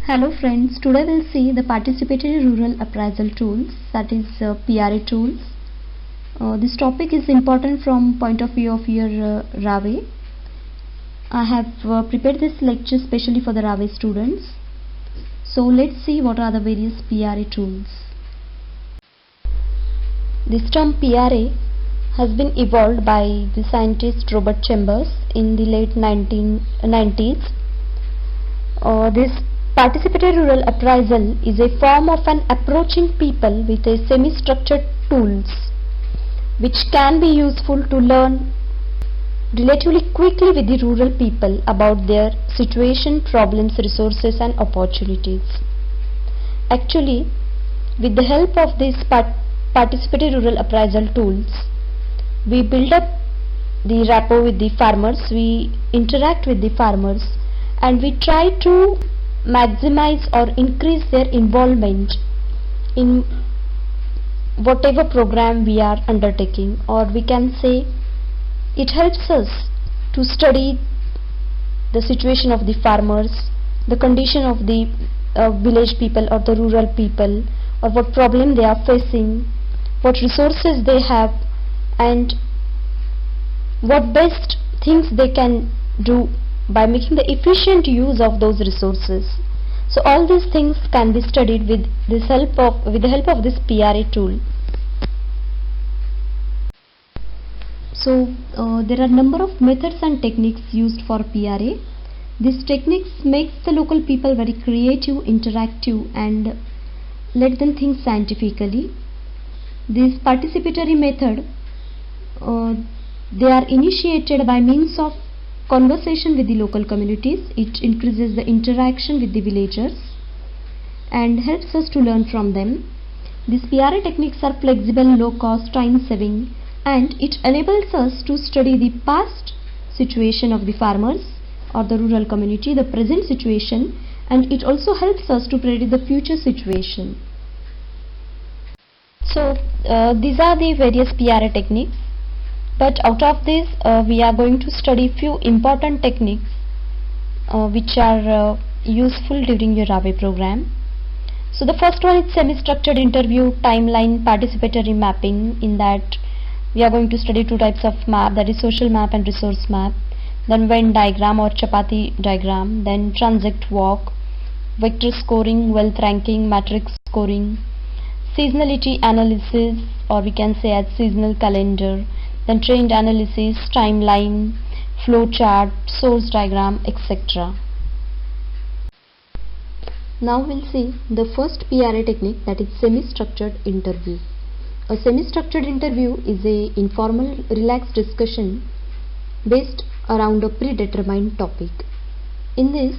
Hello friends, today we'll see the participatory rural appraisal tools, that is PRA tools. This topic is important from point of view of your RAWE. I have prepared this lecture specially for the RAWE students. So let's see what are the various PRA tools. This term PRA has been evolved by the scientist Robert Chambers in the late 1990s. This participatory rural appraisal is a form of an approaching people with a semi-structured tools which can be useful to learn relatively quickly with the rural people about their situation, problems, resources and opportunities. Actually, with the help of these participatory rural appraisal tools, we build up the rapport with the farmers, we interact with the farmers, and we try to maximize or increase their involvement in whatever program we are undertaking, or we can say it helps us to study the situation of the farmers, the condition of the village people or the rural people, or what problem they are facing, what resources they have, and what best things they can do by making the efficient use of those resources. So all these things can be studied with the help of this PRA tool. So there are number of methods and techniques used for PRA. These techniques makes the local people very creative, interactive, and let them think scientifically. This participatory method, they are initiated by means of conversation with the local communities. It increases the interaction with the villagers and helps us to learn from them. These PRA techniques are flexible, low cost, time saving, and it enables us to study the past situation of the farmers or the rural community, the present situation, and it also helps us to predict the future situation. So these are the various PRA techniques. But out of this, we are going to study few important techniques which are useful during your RAWE program. So the first one is semi-structured interview, timeline, participatory mapping. In that, we are going to study two types of map, that is social map and resource map. Then Venn diagram or chapati diagram. Then transect walk, vector scoring, wealth ranking, matrix scoring, seasonality analysis, or we can say as seasonal calendar. Then trend analysis, timeline, flow chart, source diagram, etc. Now we'll see the first PRA technique, that is semi-structured interview. A semi-structured interview is a informal, relaxed discussion based around a predetermined topic. In this,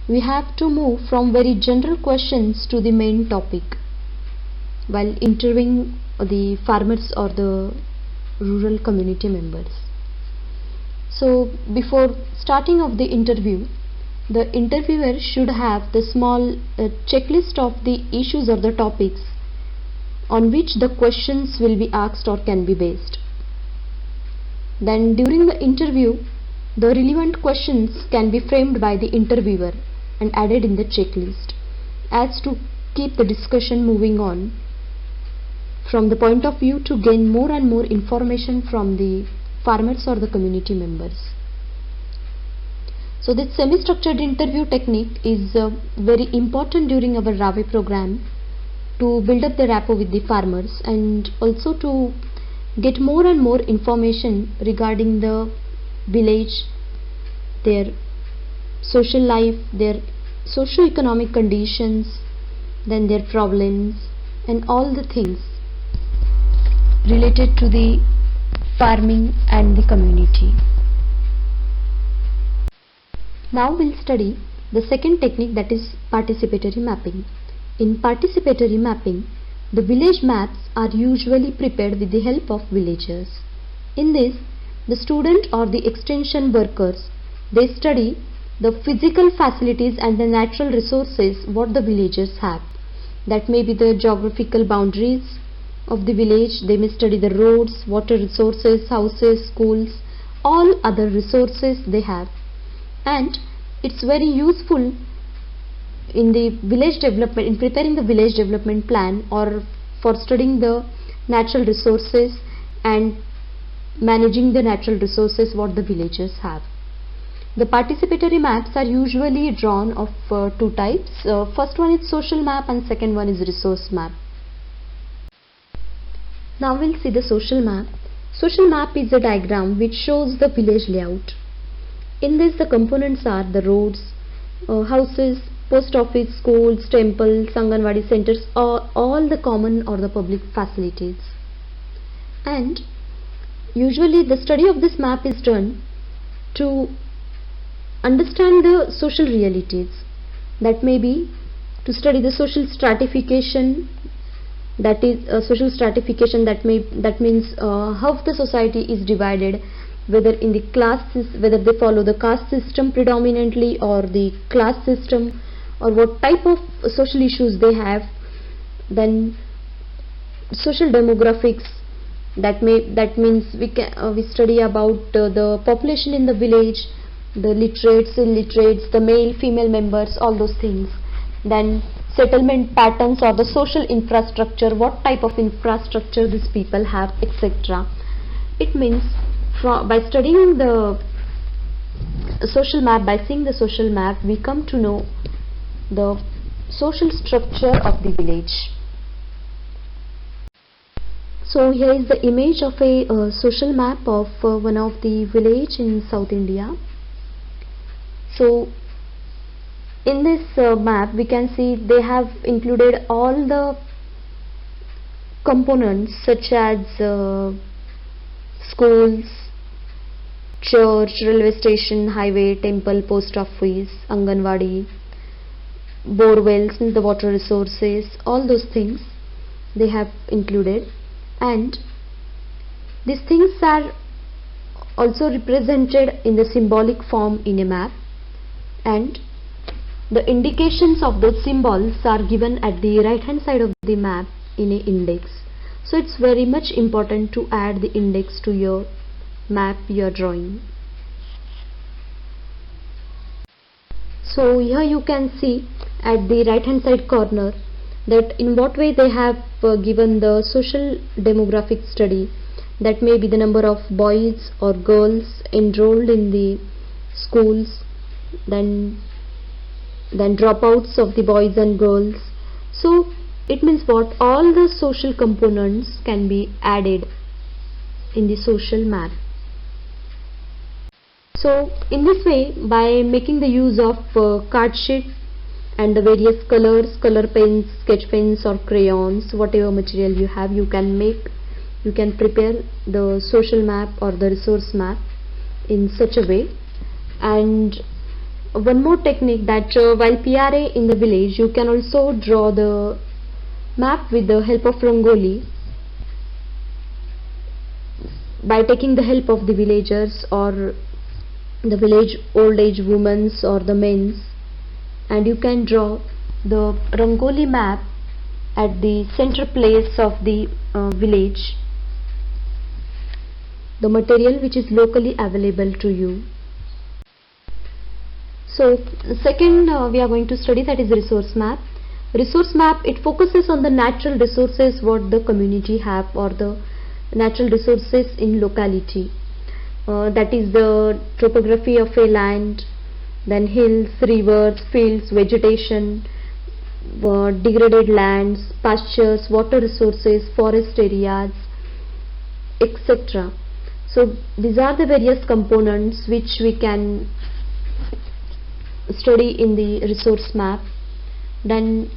we have to move from very general questions to the main topic while interviewing the farmers or the rural community members. So before starting of the interview, the interviewer should have the small checklist of the issues or the topics on which the questions will be asked or can be based. Then during the interview, the relevant questions can be framed by the interviewer and added in the checklist as to keep the discussion moving on from the point of view to gain more and more information from the farmers or the community members. So this semi-structured interview technique is very important during our RAWE program to build up the rapport with the farmers and also to get more and more information regarding the village, their social life, their socio-economic conditions, then their problems and all the things related to the farming and the community. Now we'll study the second technique, that is participatory mapping. In participatory mapping, the village maps are usually prepared with the help of villagers. In this, the student or the extension workers, they study the physical facilities and the natural resources what the villagers have. That may be the geographical boundaries of the village. They may study the roads, water resources, houses, schools, all other resources they have, and it's very useful in the village development, in preparing the village development plan, or for studying the natural resources and managing the natural resources what the villagers have. The participatory maps are usually drawn of two types. First one is social map and second one is resource map. Now we'll see the social map. Social map is a diagram which shows the village layout. In this the components are the roads, houses, post office, schools, temples, Anganwadi centers, all the common or the public facilities. And usually the study of this map is done to understand the social realities. That may be to study the social stratification, that is social stratification, that means how the society is divided, whether in the classes, whether they follow the caste system predominantly or the class system, or what type of social issues they have. Then social demographics, that means we study about the population in the village, the literates, illiterates, the male, female members, all those things. Then settlement patterns or the social infrastructure, what type of infrastructure these people have, etc. It means by studying the social map, by seeing the social map, we come to know the social structure of the village. So here is the image of a social map of one of the village in South India. So in this map we can see they have included all the components such as schools, church, railway station, highway, temple, post office, Anganwadi, borewells, the water resources, all those things they have included. And these things are also represented in the symbolic form in a map, and the indications of those symbols are given at the right hand side of the map in an index. So it's very much important to add the index to your map you are drawing. So here you can see at the right hand side corner that in what way they have given the social demographic study, that may be the number of boys or girls enrolled in the schools, then dropouts of the boys and girls. So it means what, all the social components can be added in the social map. So in this way, by making the use of card sheet and the various colors, color pens, sketch pens or crayons, whatever material you have, you can prepare the social map or the resource map in such a way. And one more technique, that while PRA in the village, you can also draw the map with the help of Rangoli, by taking the help of the villagers or the village old age women or the men's, and you can draw the Rangoli map at the center place of the village, the material which is locally available to you. So second we are going to study, that is resource map. Resource map, it focuses on the natural resources what the community have, or the natural resources in locality, that is the topography of a land, then hills, rivers, fields, vegetation, degraded lands, pastures, water resources, forest areas, etc. So these are the various components which we can study in the resource map. Then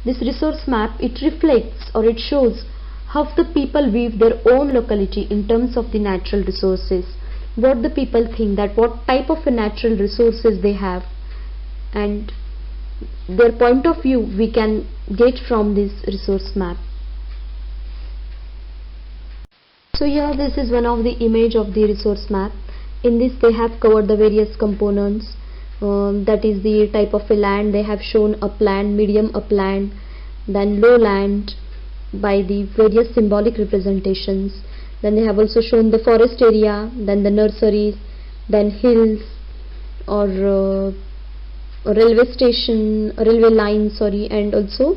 this resource map, it reflects or it shows how the people view their own locality in terms of the natural resources, what the people think, that what type of a natural resources they have, and their point of view we can get from this resource map. So here this is one of the image of the resource map. In this they have covered the various components, that is the type of a land. They have shown upland, medium upland, then lowland by the various symbolic representations. Then they have also shown the forest area, then the nurseries, then hills or a railway station, a railway line, sorry, and also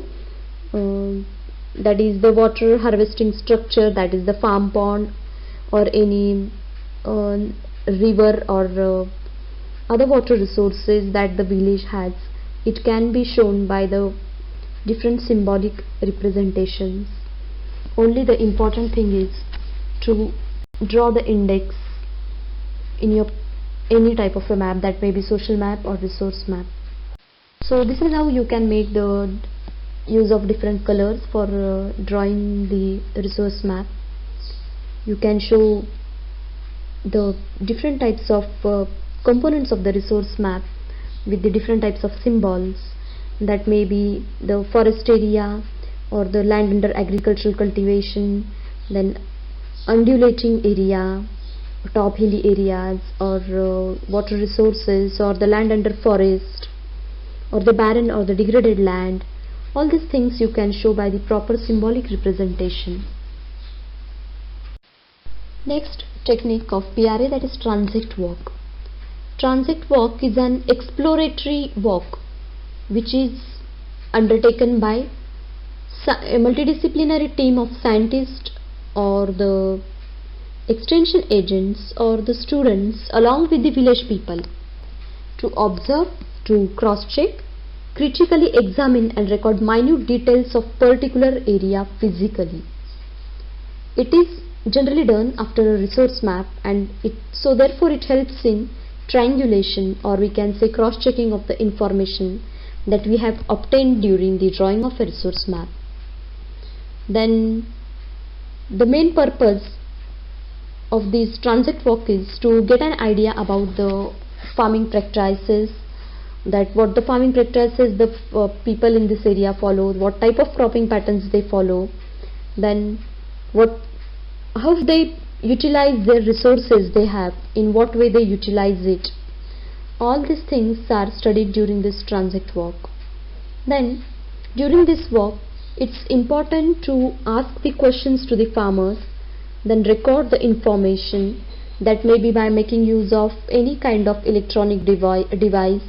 that is the water harvesting structure, that is the farm pond or any river or other water resources that the village has. It can be shown by the different symbolic representations. Only the important thing is to draw the index in your any type of a map, that may be social map or resource map. So this is how you can make the use of different colors for drawing the resource map. You can show the different types of components of the resource map with the different types of symbols, that may be the forest area or the land under agricultural cultivation, then undulating area, top hilly areas, or water resources, or the land under forest, or the barren or the degraded land. All these things you can show by the proper symbolic representation. Next technique of PRA, that is transect walk. Transect walk is an exploratory walk which is undertaken by a multidisciplinary team of scientists or the extension agents or the students along with the village people to observe, to cross-check, critically examine and record minute details of particular area physically. It is generally done after a resource map, and so therefore it helps in triangulation, or we can say cross-checking of the information that we have obtained during the drawing of a resource map. Then the main purpose of this transect walk is to get an idea about the farming practices, that what the farming practices the people in this area follow, what type of cropping patterns they follow, then how they utilize their resources they have, in what way they utilize it. All these things are studied during this transect walk. Then during this walk it's important to ask the questions to the farmers, then record the information, that may be by making use of any kind of electronic device,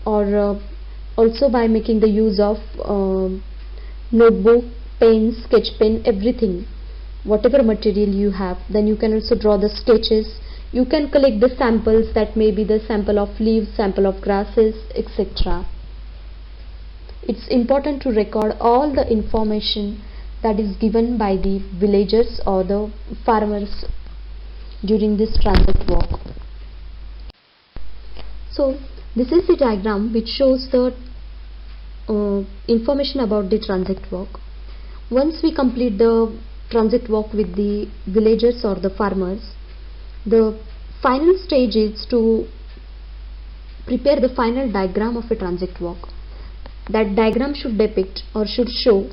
or also by making the use of notebook, pen, sketch pen, everything, whatever material you have. Then you can also draw the sketches. You can collect the samples, that may be the sample of leaves, sample of grasses, etc. It's important to record all the information that is given by the villagers or the farmers during this transect walk. So this is the diagram which shows the information about the transect walk. Once we complete the transect walk with the villagers or the farmers, the final stage is to prepare the final diagram of a transect walk. That diagram should depict or should show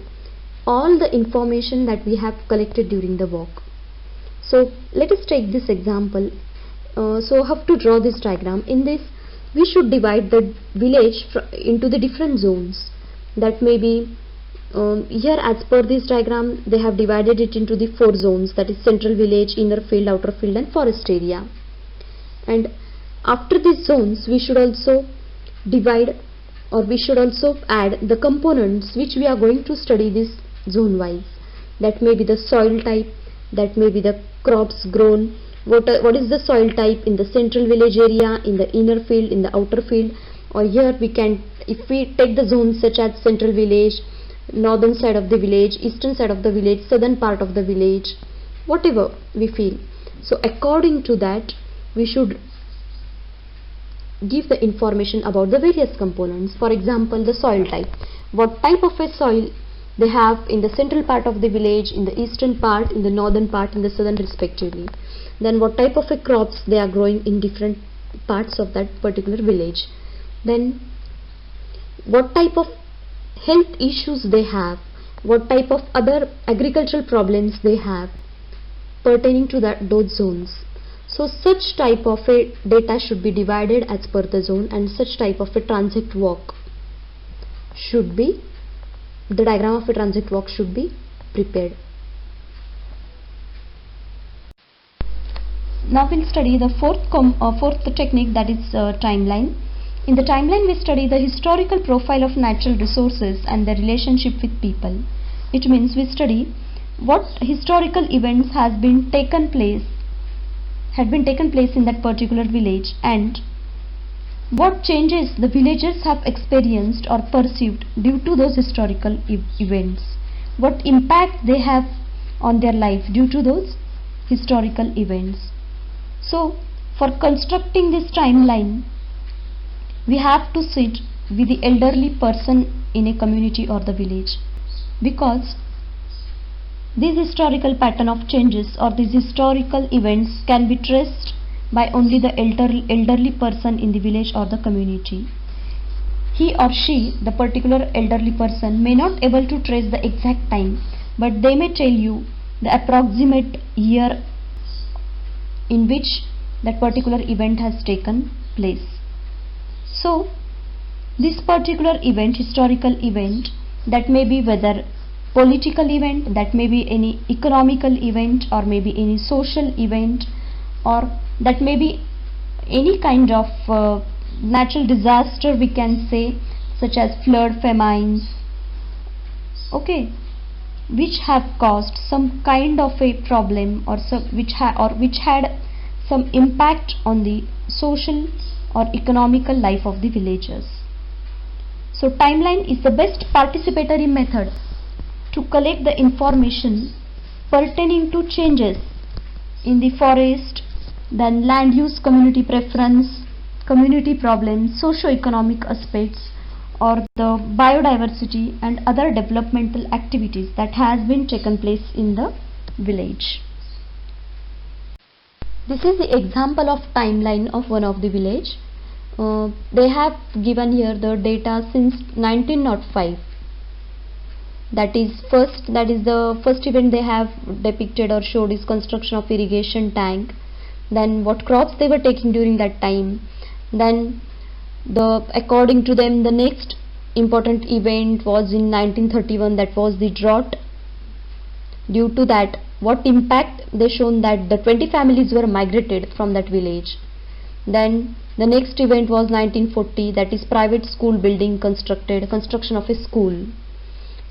all the information that we have collected during the walk. So let us take this example. So how to draw this diagram? In this we should divide the village into the different zones. That may be here, as per this diagram, they have divided it into the 4 zones, that is central village, inner field, outer field and forest area. And after these zones we should also divide, or we should also add the components which we are going to study this zone wise. That may be the soil type, that may be the crops grown, what is the soil type in the central village area, in the inner field, in the outer field. Or here we can, if we take the zones such as central village, northern side of the village, eastern side of the village, southern part of the village, whatever we feel. So according to that we should give the information about the various components. For example, the soil type, what type of a soil they have in the central part of the village, in the eastern part, in the northern part, in the southern respectively. Then what type of a crops they are growing in different parts of that particular village. Then what type of health issues they have, what type of other agricultural problems they have pertaining to those zones. So such type of a data should be divided as per the zone, and such type of a transect walk should be, the diagram of a transect walk should be prepared. Now we'll study the fourth technique, that is timeline. In the timeline, we study the historical profile of natural resources and their relationship with people. It means we study what historical events had been taken place in that particular village, and what changes the villagers have experienced or perceived due to those historical events, what impact they have on their life due to those historical events. So, for constructing this timeline, we have to sit with the elderly person in a community or the village, because this historical pattern of changes or these historical events can be traced by only the elderly person in the village or the community. He or she, the particular elderly person, may not able to trace the exact time, but they may tell you the approximate year in which that particular event has taken place. So, this particular event, historical event, that may be whether political event, that may be any economical event, or maybe any social event, or that may be any kind of natural disaster, we can say, such as flood, famines, okay, which have caused some kind of a problem, or which had some impact on the social or economical life of the villagers. So timeline is the best participatory method to collect the information pertaining to changes in the forest, then land use, community preference, community problems, socio-economic aspects, or the biodiversity and other developmental activities that has been taken place in the village. This is the example of timeline of one of the village. They have given here the data since 1905. That is the first event they have depicted or showed is construction of irrigation tank. Then what crops they were taking during that time. Then according to them, the next important event was in 1931, that was the drought. Due to that, what impact they shown that the 20 families were migrated from that village. Then the next event was 1940, that is private school building construction of a school.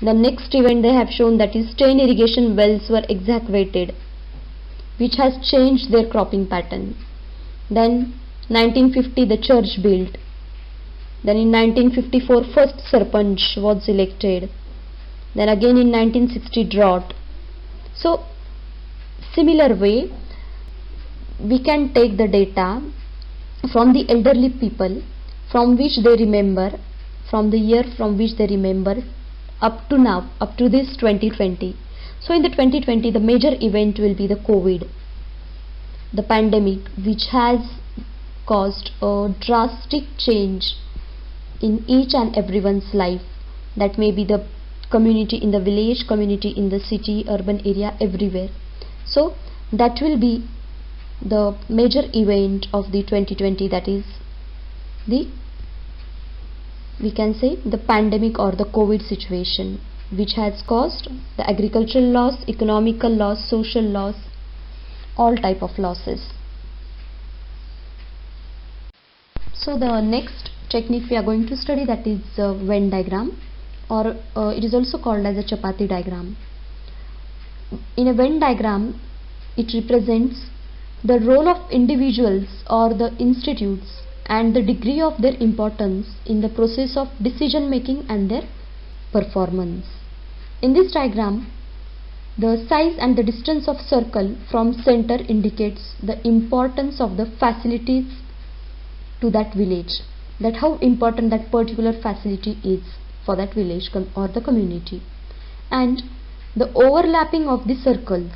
The next event they have shown that is 10 irrigation wells were excavated, which has changed their cropping pattern. Then 1950 the church built. Then in 1954 first sarpanch was elected. Then again in 1960 drought. So similar way, we can take the data from the elderly people from which they remember, from the year from which they remember up to now, up to this 2020. So in the 2020, the major event will be the COVID, the pandemic, which has caused a drastic change in each and everyone's life. That may be the community in the village, community in the city, urban area, everywhere. So that will be the major event of the 2020, that is we can say the pandemic or the COVID situation, which has caused the agricultural loss, economical loss, social loss, all type of losses. So the next technique we are going to study, that is Venn diagram, or it is also called as a chapati diagram. In a Venn diagram, it represents the role of individuals or the institutes and the degree of their importance in the process of decision making and their performance. In this diagram, the size and the distance of circle from center indicates the importance of the facilities to that village, that how important that particular facility is for that village or the community. And the overlapping of the circles,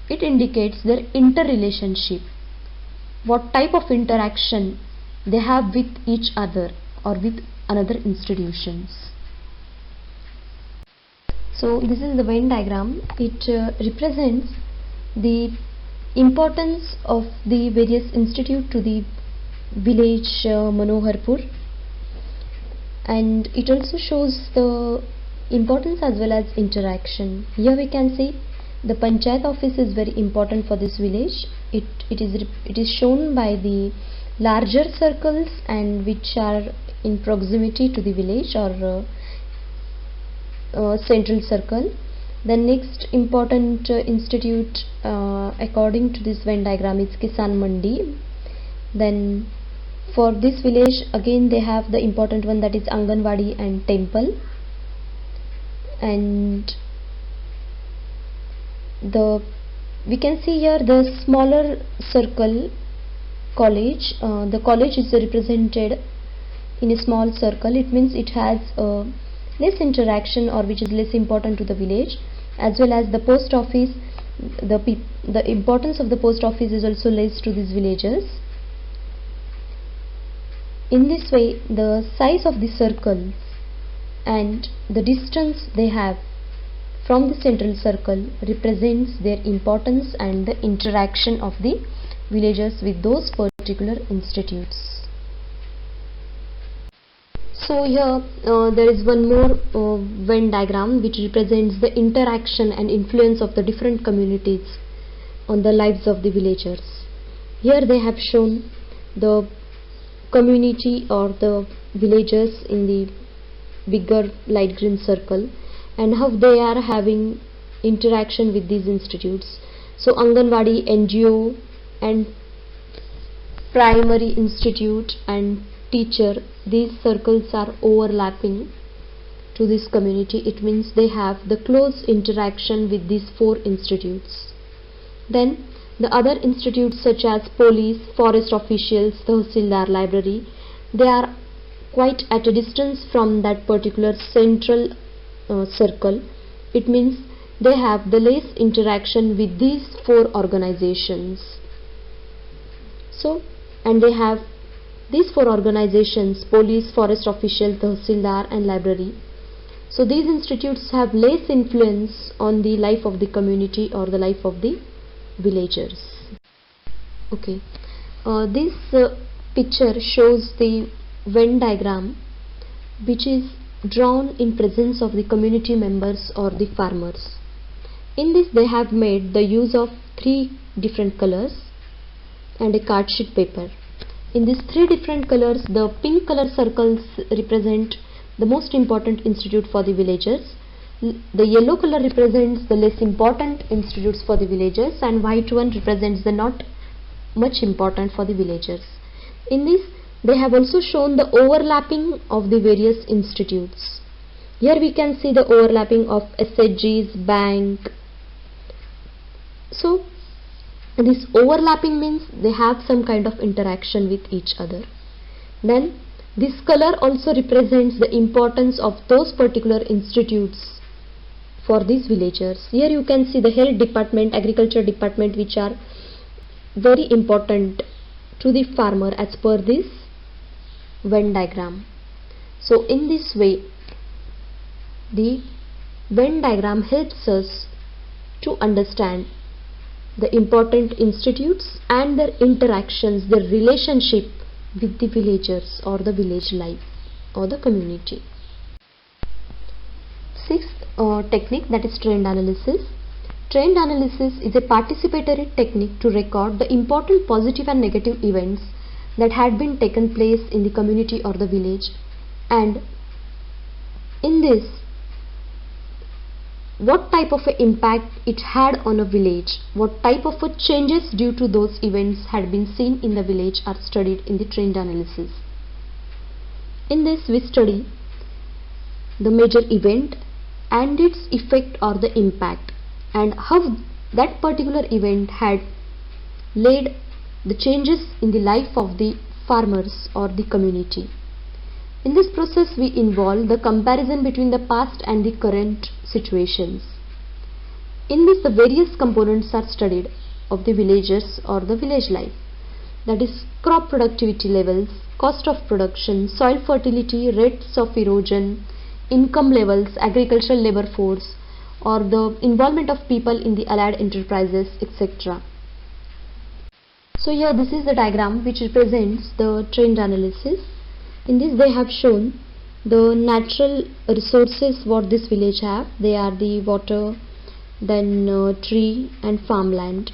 it indicates their interrelationship, what type of interaction they have with each other or with another institutions. So this is the Venn diagram. It represents the importance of the various institute to the village Manoharpur, and it also shows the importance as well as interaction. Here we can see the panchayat office is very important for this village. It is shown by the larger circles and which are in proximity to the village or central circle. The next important institute according to this Venn diagram is Kisan Mandi. Then for this village again they have the important one, that is Anganwadi and temple. And we can see here the smaller circle college. The college is represented in a small circle. It means it has less interaction, or which is less important to the village. As well as the post office, the importance of the post office is also less to these villagers. In this way, the size of the circles and the distance they have from the central circle represents their importance and the interaction of the villagers with those particular institutes. So here there is one more Venn diagram which represents the interaction and influence of the different communities on the lives of the villagers. Here they have shown the community or the villagers in the bigger light green circle and how they are having interaction with these institutes. So Anganwadi, NGO and primary institute and teacher, these circles are overlapping to this community. It means they have the close interaction with these four institutes. Then the other institutes such as police, forest officials, Tahsildar, library, they are quite at a distance from that particular central circle. It means they have the less interaction with these four organizations. So, and they have these four organizations: police, forest official, Tahsildar and library. So these institutes have less influence on the life of the community or the life of the villagers. Okay, this picture shows the Venn diagram which is drawn in presence of the community members or the farmers. In this they have made the use of three different colors and a card sheet paper. In these three different colors, the pink color circles represent the most important institute for the villagers, the yellow color represents the less important institutes for the villagers, and white one represents the not much important for the villagers. In this they have also shown the overlapping of the various institutes. Here we can see the overlapping of SHGs, bank. So this overlapping means they have some kind of interaction with each other. Then this color also represents the importance of those particular institutes for these villagers. Here you can see the health department, agriculture department, which are very important to the farmer as per this Venn diagram. So in this way the Venn diagram helps us to understand the important institutes and their interactions, their relationship with the villagers or the village life or the community. Sixth technique, that is trend analysis. Trend analysis is a participatory technique to record the important positive and negative events that had been taken place in the community or the village, and in this what type of a impact it had on a village, what type of a changes due to those events had been seen in the village are studied in the trend analysis. In this we study the major event and its effect or the impact, and how that particular event had led the changes in the life of the farmers or the community. In this process we involve the comparison between the past and the current situations. In this the various components are studied of the villagers or the village life, that is crop productivity levels, cost of production, soil fertility, rates of erosion, income levels, agricultural labor force, or the involvement of people in the allied enterprises, etc. So here this is the diagram which represents the trend analysis. In this they have shown the natural resources what this village have. They are the water, then tree and farmland,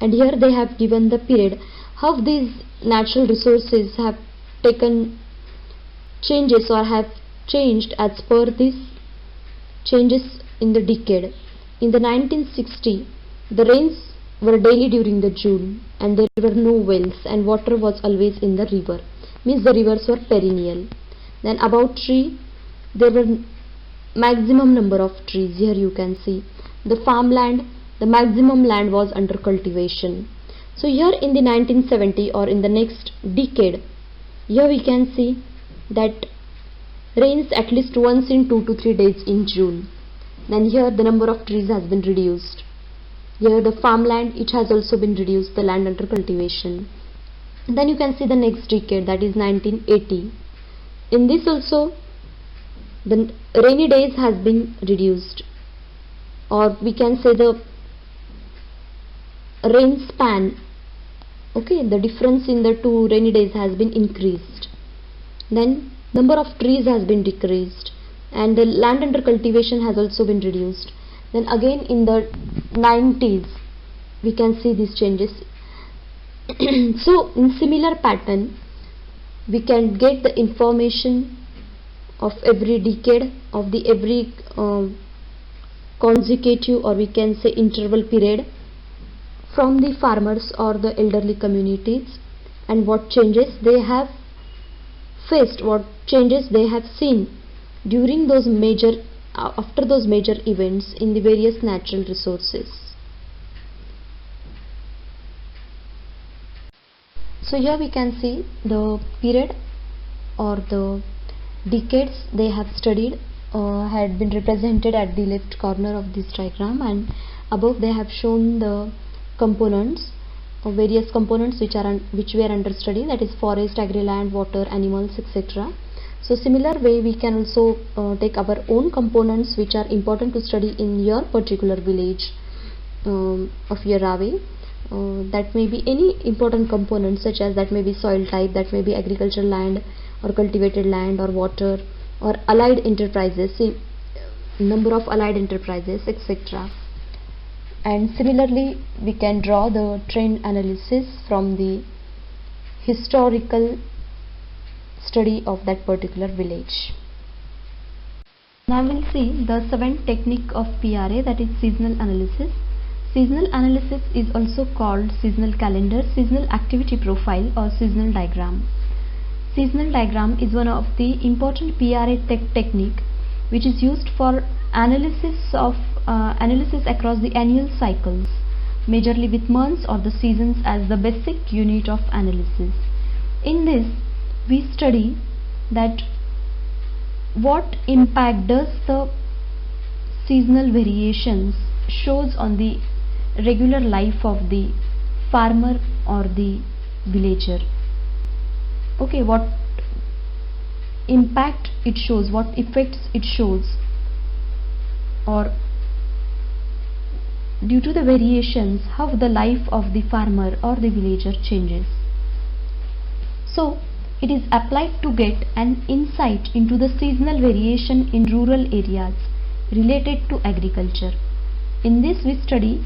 and here they have given the period how these natural resources have taken changes or have changed as per these changes in the decade. In the 1960, the rains were daily during the June, and there were no wells, and water was always in the river, means the rivers were perennial. Then about tree, there were maximum number of trees. Here you can see the farmland, the maximum land was under cultivation. So here in the 1970 or in the next decade, here we can see that rains at least once in 2 to 3 days in June. Then here the number of trees has been reduced. Here the farmland, it has also been reduced, the land under cultivation. Then you can see the next decade, that is 1980. In this also the rainy days has been reduced, or we can say the rain span, okay, the difference in the two rainy days has been increased. Then number of trees has been decreased, and the land under cultivation has also been reduced. Then again in the 90s we can see these changes. So in similar pattern we can get the information of every decade, of the every consecutive, or we can say interval period, from the farmers or the elderly communities, and what changes they have faced, what changes they have seen during those major after those major events in the various natural resources. So here we can see the period or the decades they have studied had been represented at the left corner of this diagram, and above they have shown the components of various components which were under study, that is forest, agri-land, water, animals, etc. So similar way we can also take our own components which are important to study in your particular village of your Rave. That may be any important component, such as that may be soil type, that may be agricultural land or cultivated land or water or allied enterprises, number of allied enterprises, etc. And similarly we can draw the trend analysis from the historical study of that particular village. Now we will see the seventh technique of PRA, that is seasonal analysis. Seasonal analysis is also called seasonal calendar, seasonal activity profile, or seasonal diagram. Seasonal diagram is one of the important PRA technique which is used for analysis across the annual cycles, majorly with months or the seasons as the basic unit of analysis. In this we study that what impact does the seasonal variations shows on the regular life of the farmer or the villager. Okay, what impact it shows, what effects it shows, or due to the variations how the life of the farmer or the villager changes. So it is applied to get an insight into the seasonal variation in rural areas related to agriculture. In this we study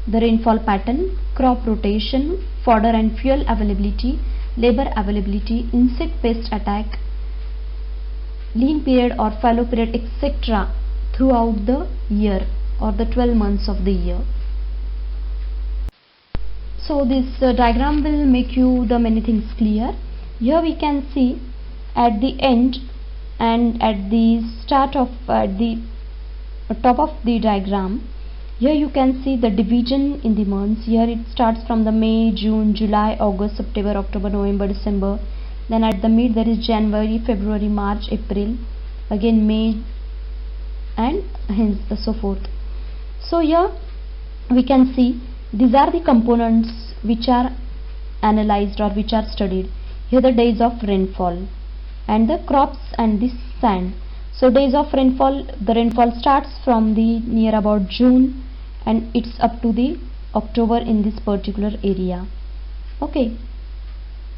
the rainfall pattern, crop rotation, fodder and fuel availability, labor availability, insect pest attack, lean period or fallow period, etc. throughout the year or the 12 months of the year. So this diagram will make you the many things clear. Here we can see at the end and at the start of the top of the diagram, here you can see the division in the months. Here it starts from the May, June, July, August, September, October, November, December. Then at the mid there is January, February, March, April, again May, and hence so forth. So here we can see these are the components which are analyzed or which are studied. Here the days of rainfall and the crops and the sand. So days of rainfall, the rainfall starts from the near about June and it's up to the October in this particular area. Okay,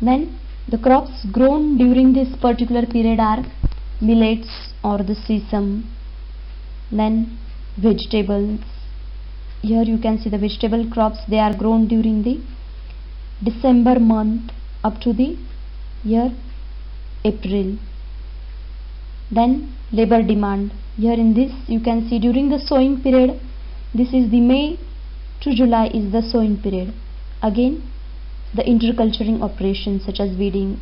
then the crops grown during this particular period are millets or the sesame, then vegetables. Here you can see the vegetable crops, they are grown during the December month up to the year April. Then labor demand. Here in this you can see during the sowing period, this is the May to July is the sowing period. Again the interculturing operations such as weeding.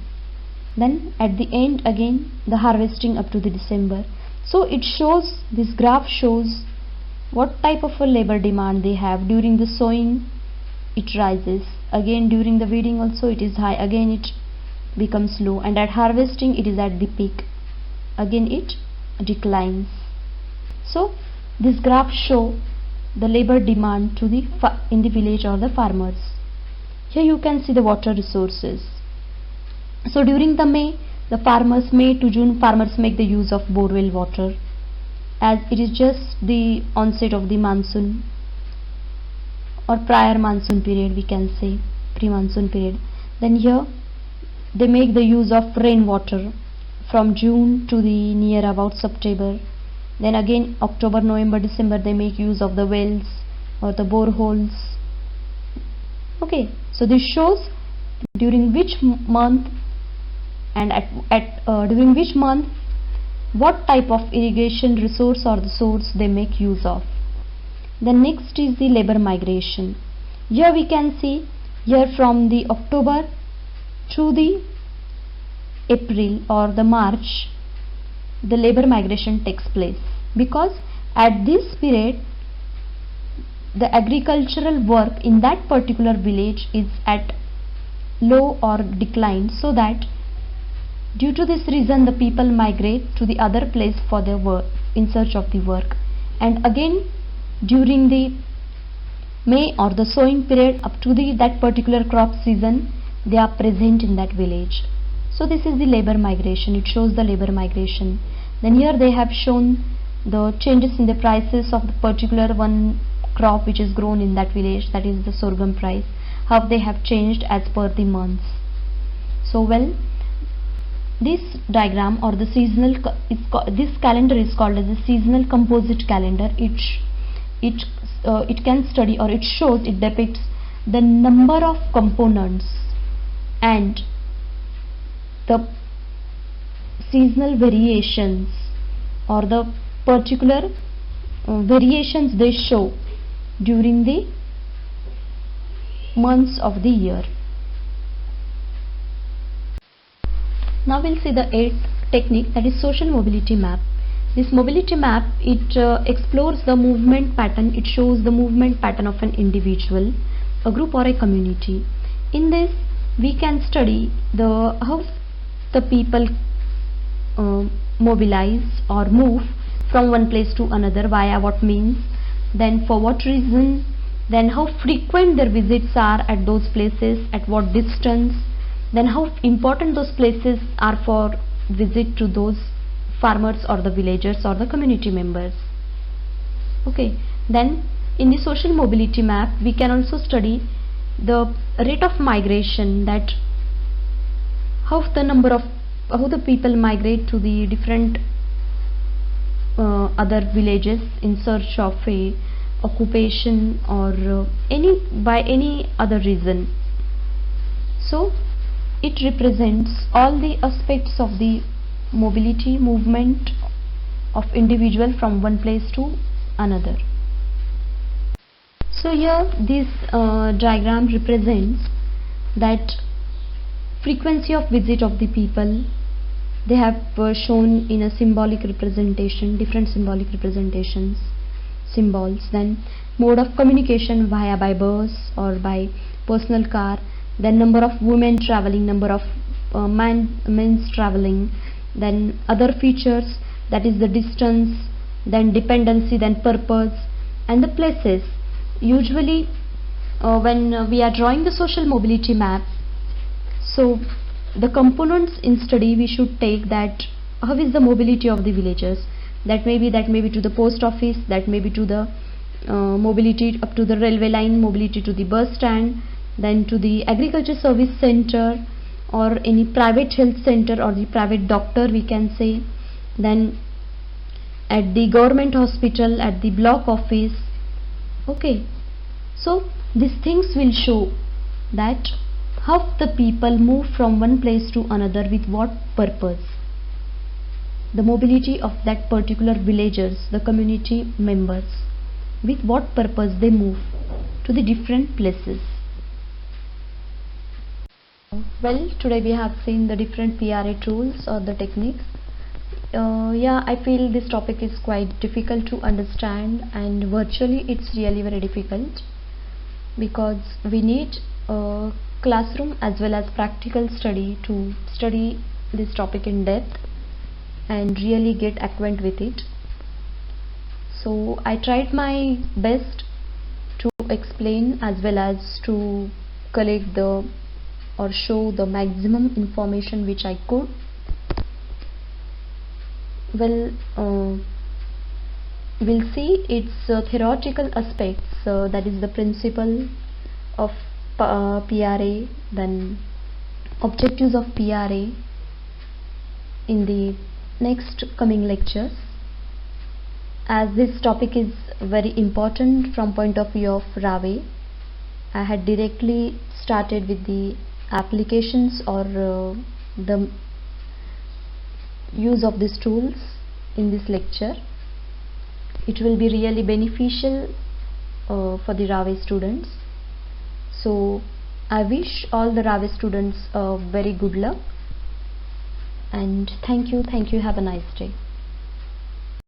Then at the end again the harvesting up to the December. So it shows, this graph shows what type of a labor demand they have. During the sowing it rises, again during the weeding also it is high, again it becomes low, and at harvesting it is at the peak, again it declines. So this graph show the labor demand to the in the village or the farmers. Here you can see the water resources. So during the May to June farmers make the use of borewell water, as it is just the onset of the monsoon or prior monsoon period, we can say pre-monsoon period. Then here they make the use of rainwater from June to the near about September. Then again October, November, December they make use of the wells or the boreholes. Okay, so this shows during which month and during which month what type of irrigation resource or the source they make use of. The next is the labor migration. Here we can see, here from the October to the April or the March, the labor migration takes place, because at this period the agricultural work in that particular village is at low or decline, so that due to this reason the people migrate to the other place for their work, in search of the work. And again during the May or the sowing period up to the that particular crop season they are present in that village. So this is the labor migration, it shows the labor migration. Then here they have shown the changes in the prices of the particular one crop which is grown in that village, that is the sorghum price, how they have changed as per the months. So well, this diagram or the seasonal this calendar is called as a seasonal composite calendar. It can study, or it shows, it depicts the number of components and the seasonal variations or the particular variations they show during the months of the year. Now we'll see the 8th technique, that is social mobility map. This mobility map, it explores the movement pattern, it shows the movement pattern of an individual, a group or a community. In this we can study how the people mobilize or move from one place to another, via what means, then for what reason, then how frequent their visits are at those places, at what distance, then how important those places are for visit to those farmers or the villagers or the community members. Okay, then in the social mobility map we can also study the rate of migration, that how the people migrate to the different other villages in search of a occupation or by any other reason. So it represents all the aspects of the mobility, movement of individual from one place to another. So here this diagram represents that frequency of visit of the people. They have shown in a symbolic representation, different symbolic representations, symbols. Then mode of communication by bus or by personal car. Then number of women traveling, number of men's traveling. Then other features, that is the distance, then dependency, then purpose, and the places. Usually when we are drawing the social mobility map, so the components in study we should take, that how is the mobility of the villagers, that may be to the post office, that may be to the mobility up to the railway line, mobility to the bus stand, then to the agriculture service center or any private health center or the private doctor we can say, then at the government hospital, at the block office. Okay, so these things will show that how the people move from one place to another, with what purpose, the mobility of that particular villagers, the community members, with what purpose they move to the different places. Well, today we have seen the different PRA tools or the techniques. Yeah, I feel this topic is quite difficult to understand, and virtually it's really very difficult, because we need a classroom as well as practical study to study this topic in depth and really get acquainted with it. So I tried my best to explain as well as to collect the or show the maximum information which I could. Well, we'll see its theoretical aspects, that is the principle of PRA, then objectives of PRA in the next coming lectures, as this topic is very important from point of view of RAWE. I had directly started with the applications or the use of these tools in this lecture. It will be really beneficial for the RAWE students. So I wish all the RAWE students very good luck, and thank you, have a nice day.